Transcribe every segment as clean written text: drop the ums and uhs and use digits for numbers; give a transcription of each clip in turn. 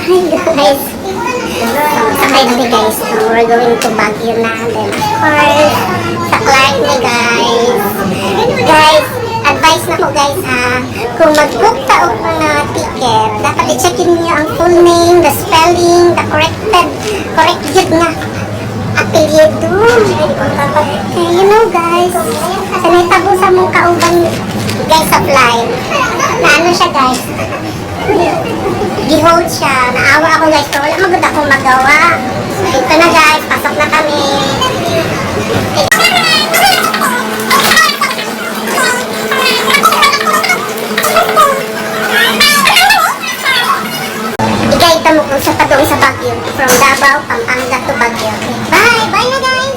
Hi guys! Sakay natin guys. We're going to Baguio na. Then of course, sa Clark na guys. Guys, advice na ko guys ha. Kung mag-book ka o na ticket, dapat i-checkin niyo ang full name, the spelling, the correct yun nga. Apelyido. You know guys, sanay tabo sa mong kauban guys sa flight. Na ano siya guys? Gi-hold siya. Naawa ako guys. So, wala magod akong magawa. Ito na guys. Pasok na kami. Ikaita mo kung sa padong sa Baguio. From Davao, Pampanga to Baguio. Bye! Bye na guys!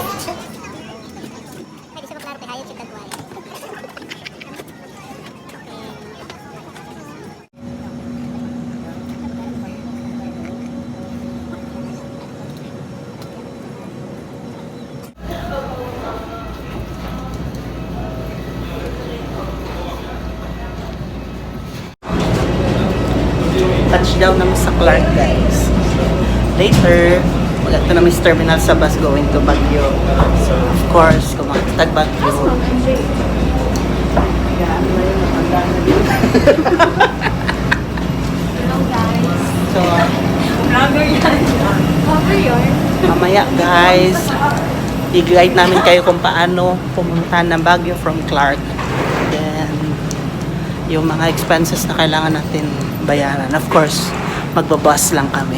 Touchdown naman sa Clark guys. Later, mag-ato namin sa terminal sa bus going to Baguio. So of course, kung makatag Baguio. Hello guys. So, mamaya guys, i-guide namin kayo kung paano pumunta ng Baguio from Clark. Then, yung mga expenses na kailangan natin bayaran. Of course, magbabus lang kami.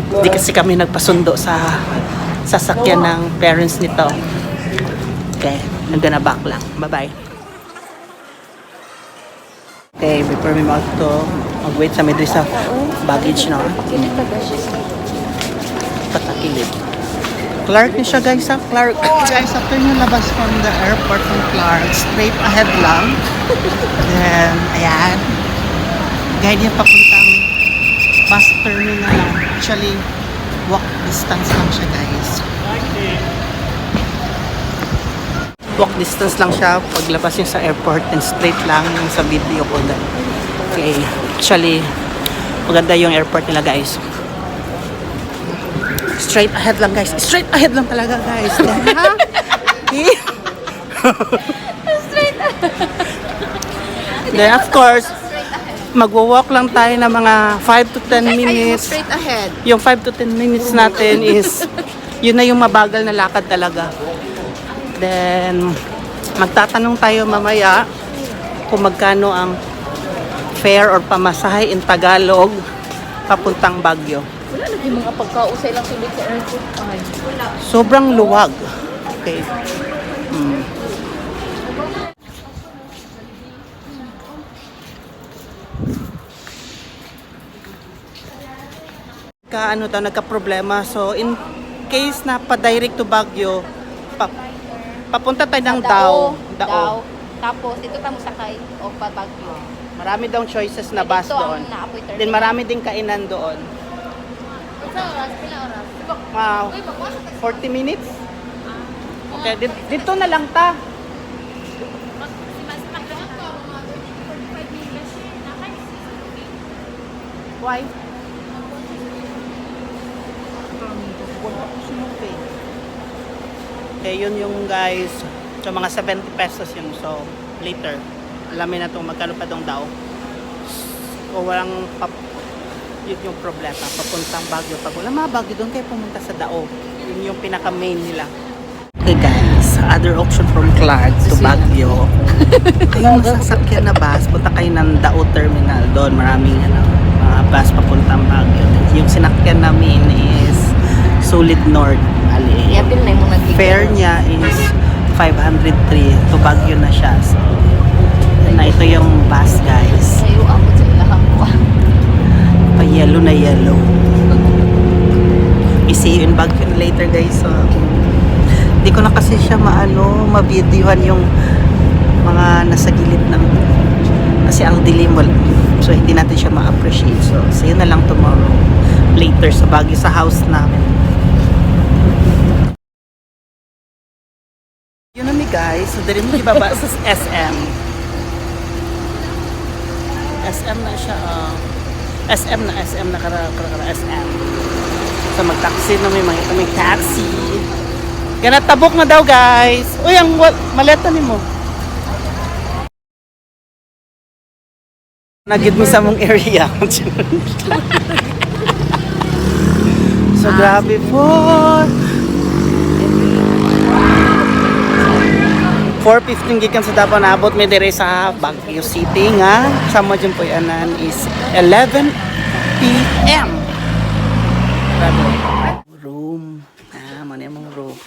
Hindi kasi kami nagpasundo sa sasakyan ng parents nito. Okay, I'm gonna back lang. Bye-bye. Okay, before we mag-wait sa midri sa baggage na. Patakilid. Clark niya siya guys ha? Clark. Guys, after nyo labas from the airport from Clark, straight ahead lang. Then, ayan. Guide niya papuntang bus terminal. Actually, walk distance lang siya guys. Walk distance lang siya paglabas niya sa airport and straight lang yung sa video ko. Okay, actually, maganda yung airport nila guys. Straight ahead lang guys. Straight ahead lang talaga guys. Ha? Okay? Straight Then of course, magwo-walk lang tayo ng mga 5 to 10 minutes. Straight ahead. Yung 5 to 10 minutes natin is, yun na yung mabagal na lakad talaga. Then, magtatanong tayo mamaya kung magkano ang fare or pamasahe in Tagalog papuntang Baguio. Wala na yung mga pagkausay lang sulit sa airport. Ay, wala. Sobrang luwag. Okay. Nagka-problema. So, in case na pa-direct to Baguio, papunta tayo ng Dao. Tapos, ito tamo sakay o pa Baguio. Marami daw choices na bus Ito doon. ang naapoy terminal. Then marami ding kainan doon. Sa oras, pila oras? Wow. 40 minutes? Okay, dito na lang ta. Why? Okay, yun yung guys. So, mga 70 pesos yun. So, later, alamin na itong magkano pa dong daw. O walang yun yung problema. Papuntang Baguio. Pag wala mga Baguio, doon kayo pumunta sa Dao. Yun yung pinaka-main nila. Okay guys, other option from Clark to Baguio. Kayong masasakyan na bus, punta kayo ng Dao Terminal. Doon maraming mga bus papuntang Baguio. Yung sinakyan namin is Solid North. Yapil na yung mga Fare niya is 503. To Baguio na siya. So, na ito yung bus guys. Sayo ako sa ilahang ko. Pa-yellow na yellow. I-see you in Baguio later guys. So, hindi ko na kasi siya ma-videohan yung mga nasa gilid ng kasi ang dilim wala. So hindi natin siya ma-appreciate. So see you na lang tomorrow later sa Baguio sa house namin. Yun na mi guys. So dali mo ibaba sa SM. SM na siya. SM na SM. So mag-taxi na may taxi. Kaya tabok na daw guys. Uy, ang maleta ni mo. Nagid mo sa mong area. So grabe po. 4:15 gikan sa Davao, naabot mi dire sa Baguio City nga sama dyan po yanan is 11 p.m. Grabe. Room. Mani among room.